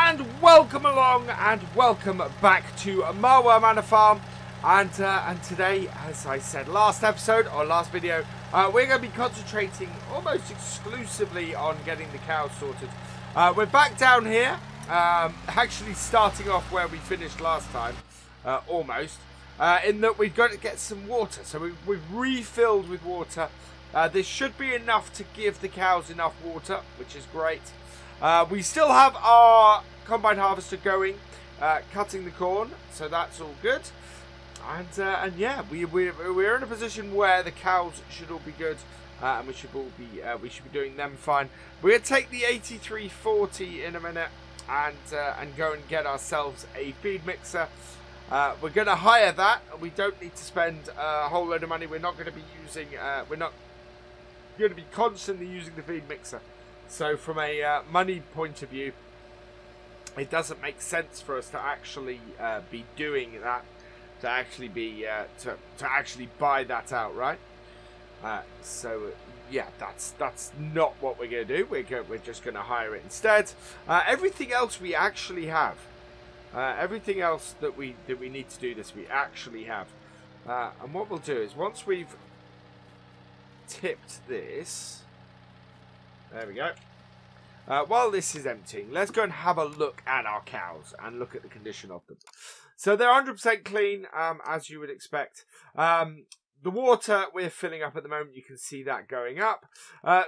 And welcome along and welcome back to Marwell Manor Farm. And today, as I said last episode or last video, we're going to be concentrating almost exclusively on getting the cows sorted. We're back down here, actually starting off where we finished last time, almost, in that we've got to get some water. So we've refilled with water. This should be enough to give the cows enough water, which is great. We still have our combine harvester going, cutting the corn, so that's all good. And yeah, we're in a position where the cows should all be good, and we should be doing them fine. We're gonna take the 8340 in a minute and go and get ourselves a feed mixer. We're gonna hire that. We don't need to spend a whole load of money. We're not going to be using. We're not going to be constantly using the feed mixer. So from a money point of view, it doesn't make sense for us to actually be doing that, to actually be to actually buy that outright. So yeah, that's not what we're going to do. We're just going to hire it instead. Everything else we actually have. Everything else that we need to do this, we actually have. And what we'll do is once we've tipped this. There we go. While this is emptying, let's go and have a look at our cows and look at the condition of them. So they're 100% clean, as you would expect. The water we're filling up at the moment, you can see that going up.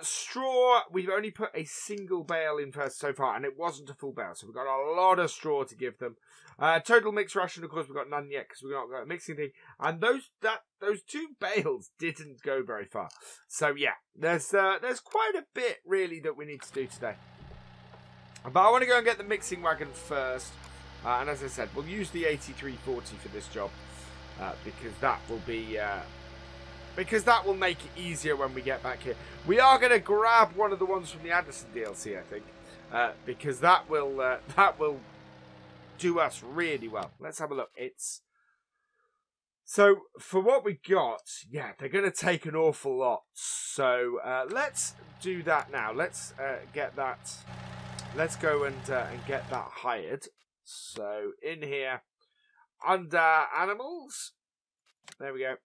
Straw, we've only put a single bale in first so far, and it wasn't a full bale, so we've got a lot of straw to give them. Total mixed ration, of course, we've got none yet because we've not got a mixing thing. And those two bales didn't go very far. So yeah, there's quite a bit really that we need to do today. But I want to go and get the mixing wagon first. And as I said, we'll use the 8340 for this job because that will be because that will make it easier when we get back here. We are going to grab one of the ones from the Andersen DLC, I think, because that will do us really well. Let's have a look. So for what we got, yeah, they're going to take an awful lot. So let's do that now. Let's get that. Let's go and get that hired. So in here, under animals, there we go.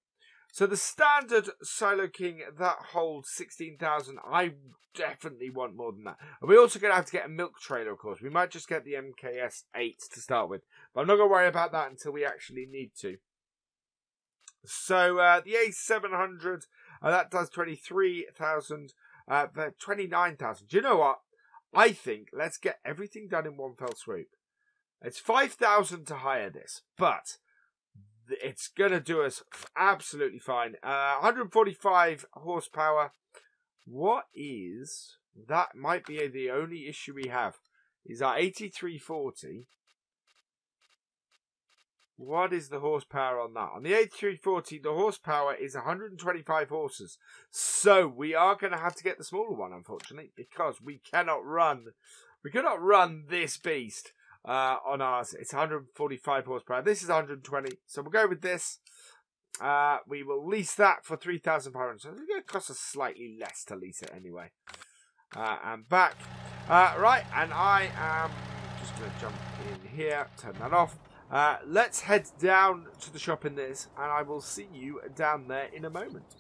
So the standard Silo King, that holds 16,000. I definitely want more than that. And we're also going to have to get a milk trailer, of course. We might just get the MKS 8 to start with. But I'm not going to worry about that until we actually need to. So the A700, that does 23,000, 29,000. Do you know what? I think let's get everything done in one fell swoop. It's 5,000 to hire this, but it's going to do us absolutely fine. 145 horsepower. What is... That might be the only issue we have. Is our 8340. What is the horsepower on that? On the 8340, the horsepower is 125 horses. So we are going to have to get the smaller one, unfortunately, because we cannot run this beast. On ours, it's 145 horsepower. This is 120, so we'll go with this. We will lease that for 3,500. So it's going to cost us slightly less to lease it anyway. And back. Right, and I am just going to jump in here, turn that off. Let's head down to the shop in this, and I will see you down there in a moment.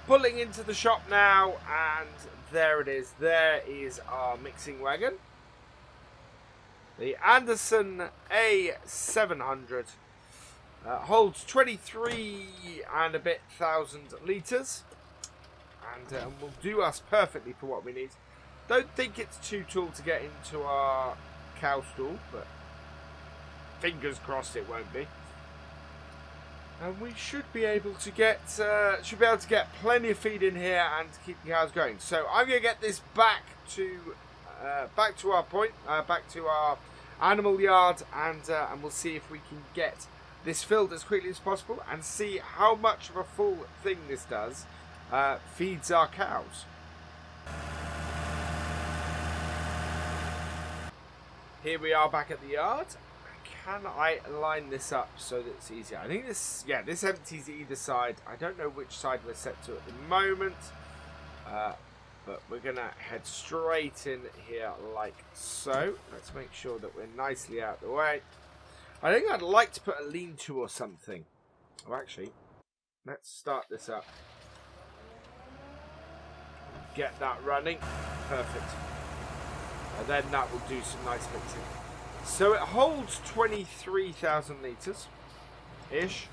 Pulling into the shop now, and there it is. There is our mixing wagon. The Andersen A700 holds 23 and a bit thousand litres, and will do us perfectly for what we need. Don't think it's too tall to get into our cow stall, but fingers crossed it won't be. And we should be able to get plenty of feed in here and to keep the cows going. So I'm going to get this back to our point, back to our animal yard, and we'll see if we can get this filled as quickly as possible and see how much of a full thing this does feeds our cows. Here we are back at the yard. Can I line this up so that it's easier? I think this empties either side. I don't know which side we're set to at the moment. but we're going to head straight in here like so. Let's make sure that we're nicely out of the way. I think I'd like to put a lean-to or something. Oh, actually, let's start this up. Get that running. Perfect. And then that will do some nice mixing. So it holds 23,000 litres-ish.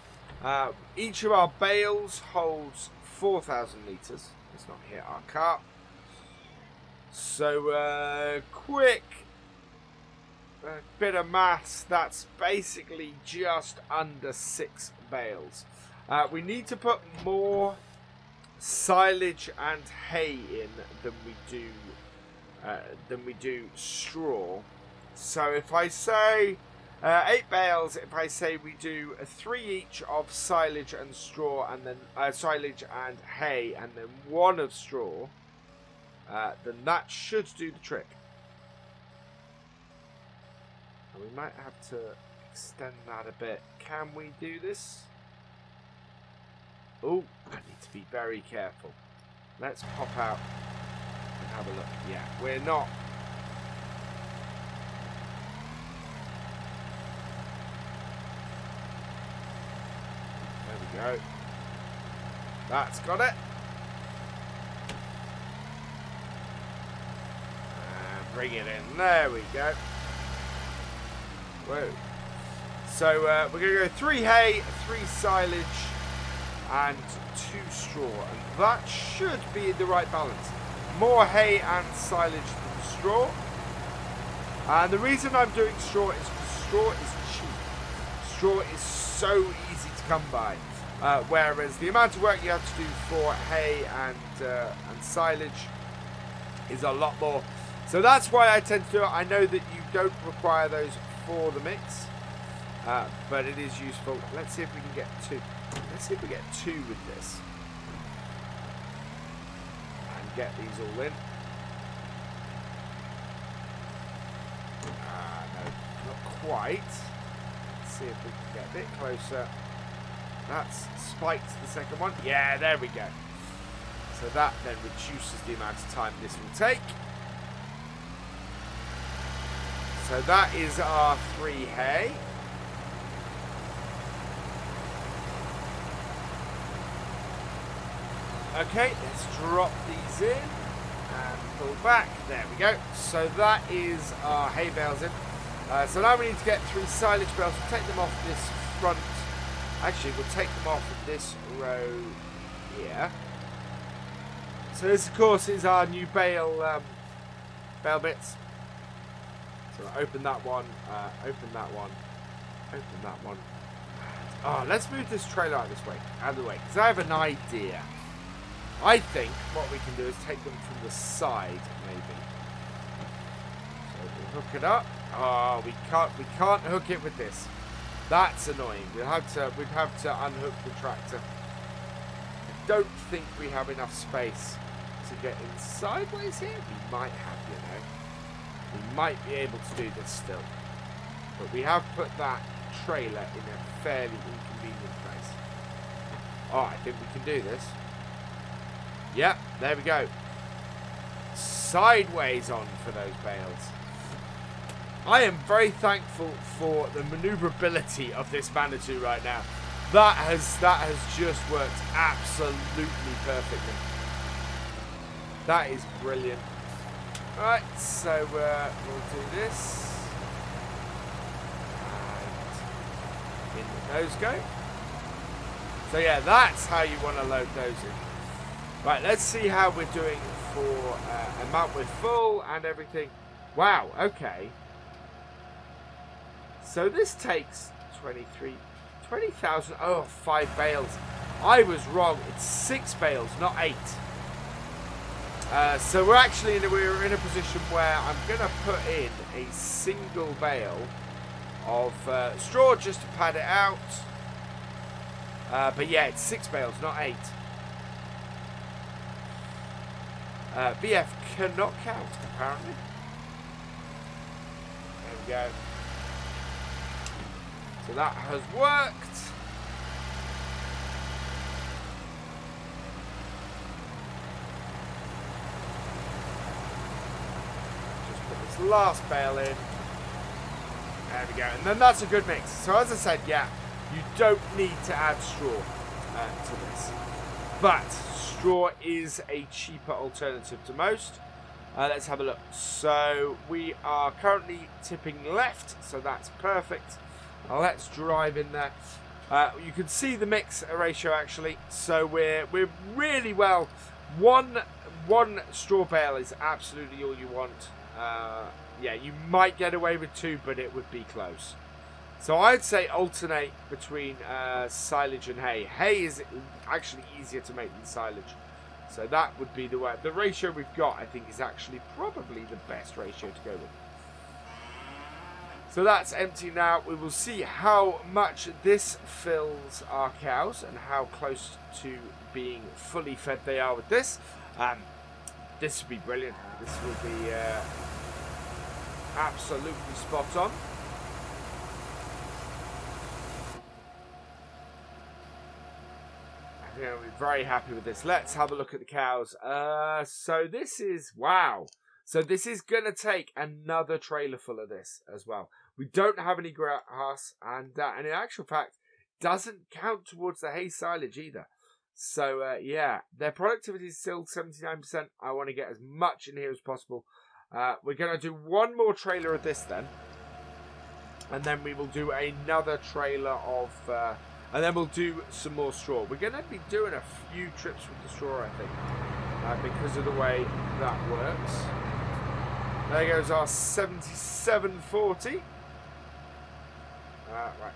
Each of our bales holds 4,000 litres. Let's not hit our cart. So, quick bit of maths. That's basically just under 6 bales. We need to put more silage and hay in than we do straw. So if I say 8 bales, if I say we do 3 each of silage and straw, and then silage and hay, and then 1 of straw, then that should do the trick. And we might have to extend that a bit. Can we do this? Oh, I need to be very careful. Let's pop out and have a look. Yeah, we're not. There we go. That's got it. And bring it in. There we go. Whoa. So we're going to go 3 hay, 3 silage, and 2 straw, and that should be the right balance. More hay and silage than straw. And the reason I'm doing straw is because straw is cheap. Straw is so easy to come by, whereas the amount of work you have to do for hay and silage is a lot more. So that's why I tend to do it. I know that you don't require those for the mix, but it is useful. Let's see if we can get 2. Let's see if we get 2 with this. And get these all in. No, not quite. Let's see if we can get a bit closer. That's spiked the second one. Yeah, there we go. So that then reduces the amount of time this will take. So that is our 3 hay. Okay, let's drop these in and pull back. There we go. So that is our hay bales in. So now we need to get 3 silage bales. We'll take them off this front. Actually, we'll take them off of this row here. So this, of course, is our new bale bits. So open that one, open that one, open that one. Oh, let's move this trailer out of the way, because I have an idea. I think what we can do is take them from the side, maybe. So we'll hook it up. Oh, we can't hook it with this. That's annoying. We'd have to unhook the tractor. I don't think we have enough space to get in sideways here. We might have, you know. We might be able to do this still. But we have put that trailer in a fairly inconvenient place. Oh, I think we can do this. Yep, there we go. Sideways on for those bales. I am very thankful for the maneuverability of this Manitou right now. That has just worked absolutely perfectly. That is brilliant. Right, so we'll do this. And in those go. So yeah, that's how you want to load those in. Right, let's see how we're doing for amount with full and everything. Wow, okay. So this takes 20,000. Oh, 5 bales. I was wrong. It's 6 bales, not 8. So we're actually we're in a position where I'm going to put in a single bale of straw just to pad it out. But yeah, it's 6 bales, not 8. BF cannot count, apparently. There we go. So that has worked. last bale in. There we go. And then that's a good mix. So as I said, yeah, you don't need to add straw to this. But straw is a cheaper alternative to most. Let's have a look. So we are currently tipping left, so that's perfect. Let's drive in there. You can see the mix ratio actually. So we're really well. One straw bale is absolutely all you want. Yeah, you might get away with 2, but it would be close. So I'd say alternate between silage and hay. Hay is actually easier to make than silage. So that would be the way. The ratio we've got, I think, is actually probably the best ratio to go with. So that's empty now. We will see how much this fills our cows and how close to being fully fed they are with this. This would be brilliant. This will be absolutely spot on. Yeah, we're very happy with this. Let's have a look at the cows. So this is, wow. So this is going to take another trailer full of this as well. We don't have any grass, and in actual fact, doesn't count towards the hay silage either. So yeah, their productivity is still 79%. I want to get as much in here as possible. We're going to do one more trailer of this then. And then we will do another trailer of... and then we'll do some more straw. We're going to be doing a few trips with the straw, I think, because of the way that works. There goes our 7740. Right.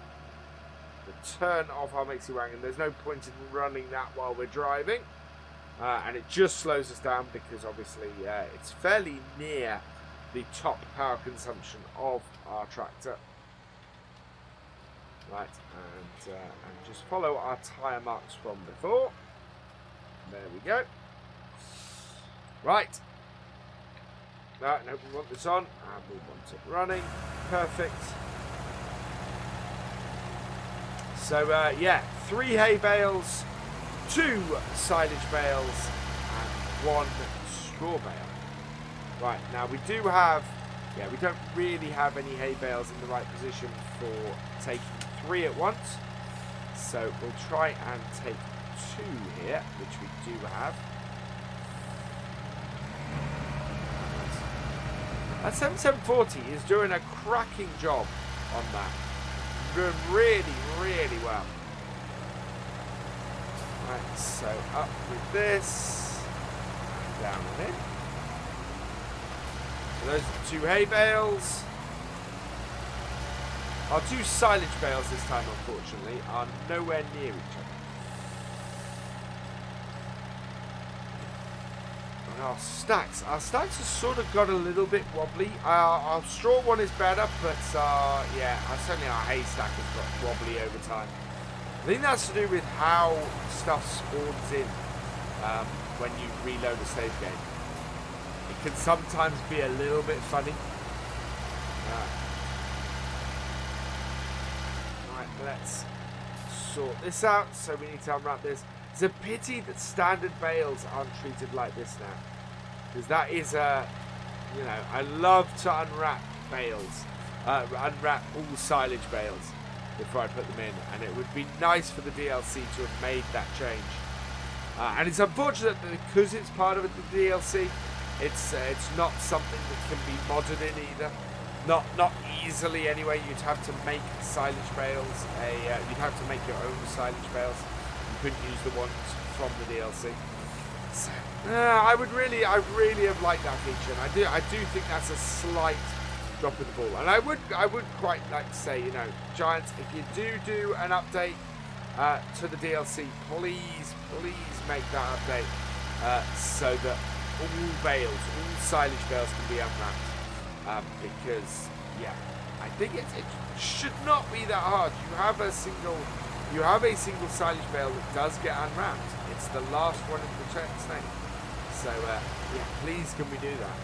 The turn of our mixie wagon. There's no point in running that while we're driving. And it just slows us down because obviously it's fairly near the top power consumption of our tractor. Right, and just follow our tyre marks from before. There we go. Right. No, we want this on, and we want it running. Perfect. So, yeah, 3 hay bales, 2 silage bales, and 1 straw bale. Right, now we do have, yeah, we don't really have any hay bales in the right position for taking 3 at once. So we'll try and take 2 here, which we do have. That 7740 is doing a cracking job on that. Doing really, really well. Right, so up with this. And down and in. So those are 2 hay bales. Our 2 silage bales this time, unfortunately, are nowhere near each other. And our stacks have sort of got a little bit wobbly. Our straw one is better, but yeah, certainly our hay stack has got wobbly over time. I think that's to do with how stuff spawns in when you reload a save game. It can sometimes be a little bit funny. Right, let's sort this out. So we need to unwrap this. It's a pity that standard bales aren't treated like this now, because that is you know, I love to unwrap bales, unwrap all silage bales before I put them in, and it would be nice for the DLC to have made that change. And it's unfortunate that because it's part of the DLC, it's not something that can be modded in either. Not easily anyway. You'd have to make silage bales. You'd have to make your own silage bales. You couldn't use the ones from the DLC. So, I really have liked that feature, and I do think that's a slight drop in the ball. And I would quite like to say, you know, Giants, if you do an update to the DLC, please make that update so that all bales, all silage bales can be unwrapped. Because yeah, I think it should not be that hard. You have a single silage bale that does get unwrapped. It's the last one in the snake. So yeah, please can we do that?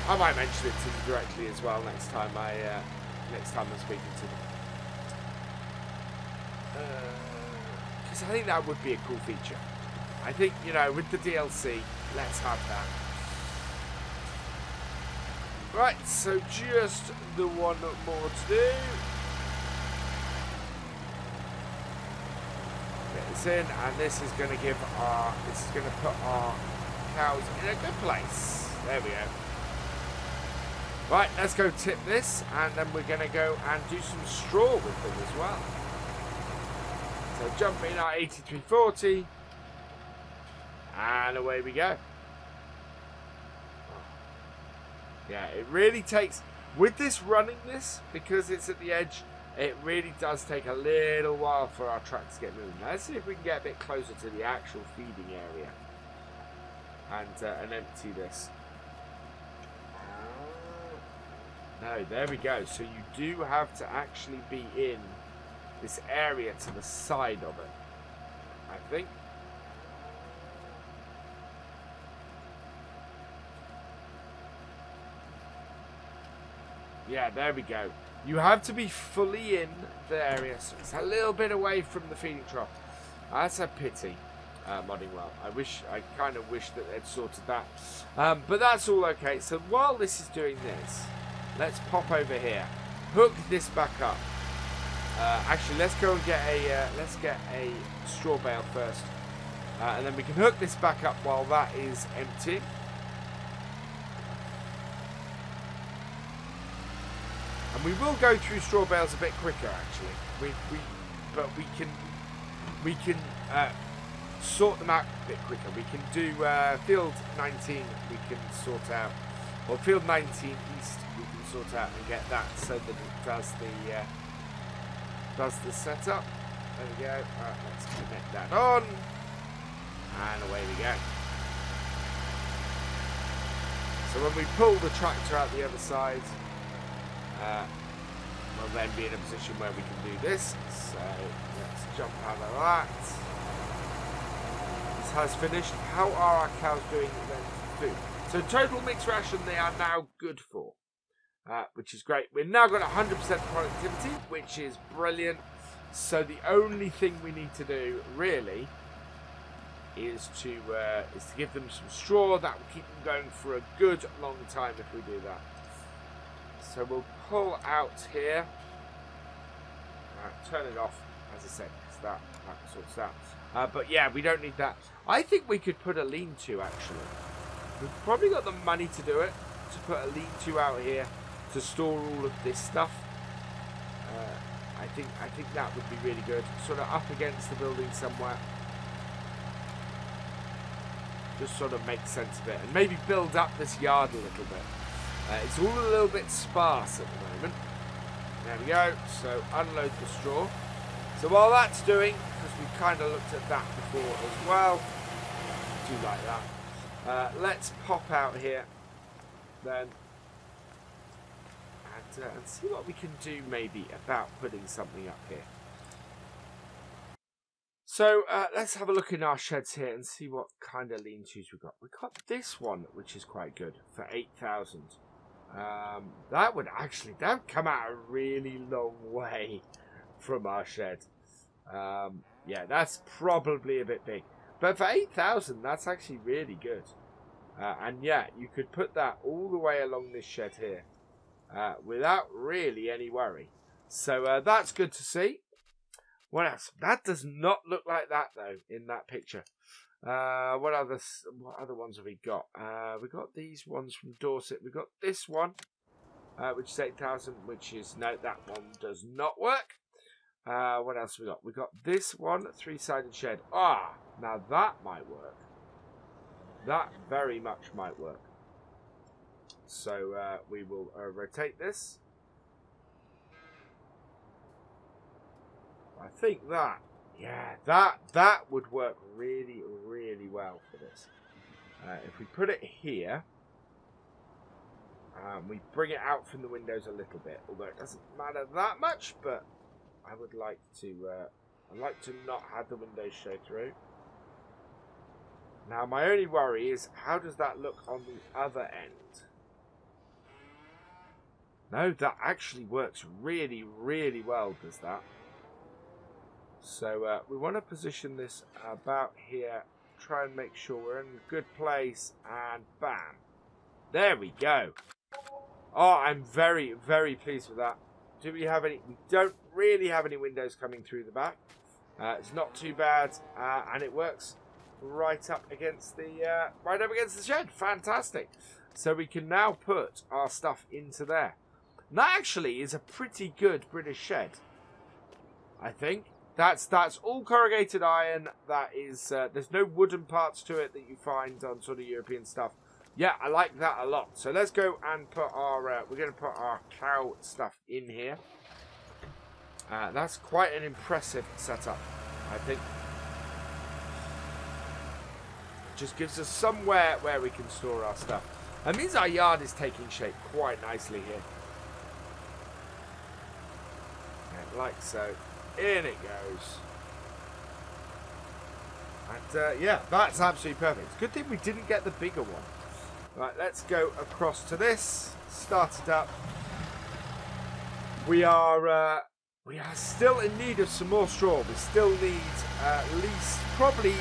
I might mention it to them directly as well next time I'm speaking to them. Because I think that would be a cool feature. I think, you know, with the DLC, let's have that. Right, so just the one more to do. Get this in, and this is going to give our, this is going to put our cows in a good place. There we go. Right, let's go tip this, and then we're going to go and do some straw with them as well. So jump in our 8340, and away we go. Yeah, it really takes, with this running this, because it's at the edge, it really does take a little while for our truck to get moving. Now, let's see if we can get a bit closer to the actual feeding area and empty this. No, there we go. So you do have to actually be in this area to the side of it, I think. Yeah, there we go. You have to be fully in the area, so it's a little bit away from the feeding trough. That's a pity, modding well. I kind of wish that they'd sorted that. But that's all okay. So while this is doing this, let's pop over here. Hook this back up. Actually, let's go and get a straw bale first. And then we can hook this back up while that is empty. And we will go through straw bales a bit quicker, actually. But we can sort them out a bit quicker. We can do field 19. We can sort out, or field 19 east. We can sort out and get that so that it does the setup. There we go. Alright, let's connect that on, and away we go. So when we pull the tractor out the other side, we'll then be in a position where we can do this. So let's jump out of that. This has finished. How are our cows doing then food? So total mixed ration they are now good for, which is great. We've now got 100% productivity, which is brilliant. So the only thing we need to do really is to give them some straw. That will keep them going for a good long time if we do that. So we'll pull out here, turn it off, as I said, because that sorts out. But yeah, we don't need that. I think we could put a lean-to, actually. We've probably got the money to do it, to put a lean-to out here to store all of this stuff. I think that would be really good. Sort of up against the building somewhere. Just sort of make sense of it, and maybe build up this yard a little bit. It's all a little bit sparse at the moment. There we go. So unload the straw. So while that's doing, because we kind of looked at that before as well, do like that. Let's pop out here then and see what we can do maybe about putting something up here. So let's have a look in our sheds here and see what kind of lean-tos we've got. We've got this one, which is quite good, for 8,000. That would come out a really long way from our shed. Yeah, that's probably a bit big. But for 8,000, that's actually really good. And yeah, you could put that all the way along this shed here without really any worry. So that's good to see. What else? That does not look like that, though, in that picture. What other ones have we got? We've got these ones from Dorset. We've got this one, which is 8,000, which is, no, that one does not work. What else have we got? We've got this one, 3-sided shed. Ah, now that might work. That very much might work. So we will rotate this. I think that, yeah, that would work really, really well for this. If we put it here, we bring it out from the windows a little bit, although it doesn't matter that much, but I would like to, I'd like to not have the windows show through. Now, my only worry is, how does that look on the other end? No, that actually works really, really well, does that? So we want to position this about here, try and make sure we're in a good place, and bam. There we go. Oh, I'm very, very pleased with that. Do we have any? We don't really have any windows coming through the back. It's not too bad, and it works right up against the shed. Fantastic. So we can now put our stuff into there. And that actually is a pretty good British shed, I think. That's all corrugated iron. That is, there's no wooden parts to it that you find on sort of European stuff. Yeah, I like that a lot. So let's go and put our, we're going to put our cow stuff in here. That's quite an impressive setup, I think. It just gives us somewhere where we can store our stuff. That means our yard is taking shape quite nicely here. Okay, like so. In it goes. And yeah, that's absolutely perfect. Good thing we didn't get the bigger one. Right, let's go across to this. Start it up. We are still in need of some more straw. We still need at least probably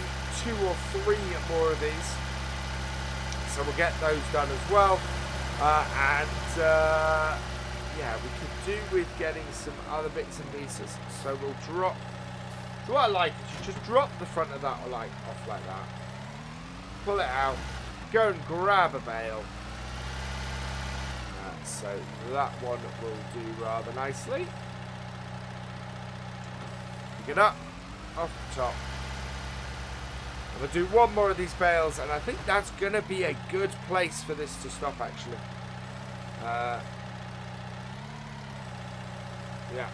2 or 3 more of these. So we'll get those done as well. Yeah, we could do with getting some other bits and pieces. So we'll drop. So what I like is you just drop the front of that off like that. Pull it out. Go and grab a bale. So that one will do rather nicely. Pick it up off the top. I'm going to do one more of these bales, and I think that's going to be a good place for this to stop, actually. Yeah.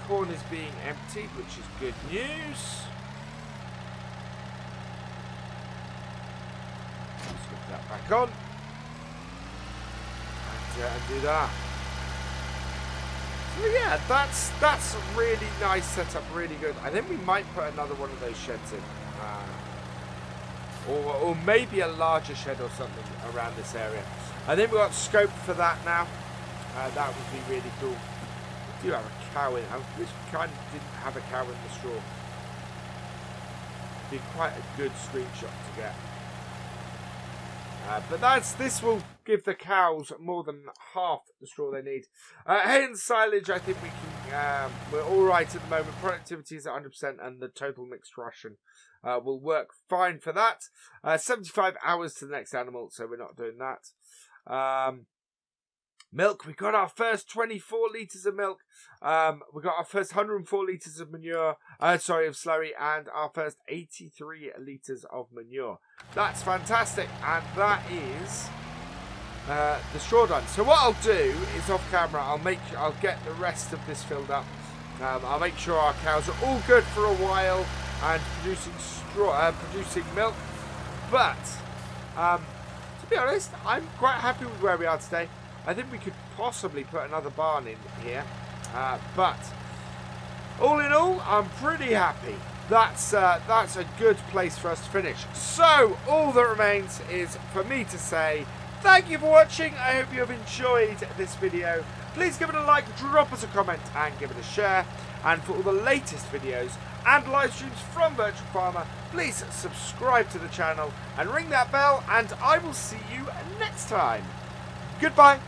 Corn is being emptied, which is good news. Let's put that back on. And do that. So yeah, that's a really nice setup, really good. I think we might put another one of those sheds in. Or maybe a larger shed or something around this area. I think we've got scope for that now. That would be really cool. We do have a cow in. I wish we kind of didn't have a cow in the straw. It'd be quite a good screenshot to get. But this will give the cows more than half the straw they need. Hay and silage, I think we can. We're all right at the moment. Productivity is at 100%, and the total mixed ration will work fine for that. 75 hours to the next animal, so we're not doing that. Milk, we got our first 24 litres of milk. We got our first 104 litres of manure, of slurry, and our first 83 litres of manure. That's fantastic, and that is the straw done. So what I'll do is off camera, I'll get the rest of this filled up. I'll make sure our cows are all good for a while and producing milk. But to be honest, I'm quite happy with where we are today. I think we could possibly put another barn in here, but all in all, I'm pretty happy. That's a good place for us to finish. So all that remains is for me to say thank you for watching. I hope you have enjoyed this video. Please give it a like, drop us a comment, and give it a share. And for all the latest videos and live streams from FendtFarmer, please subscribe to the channel and ring that bell. And I will see you next time. Goodbye.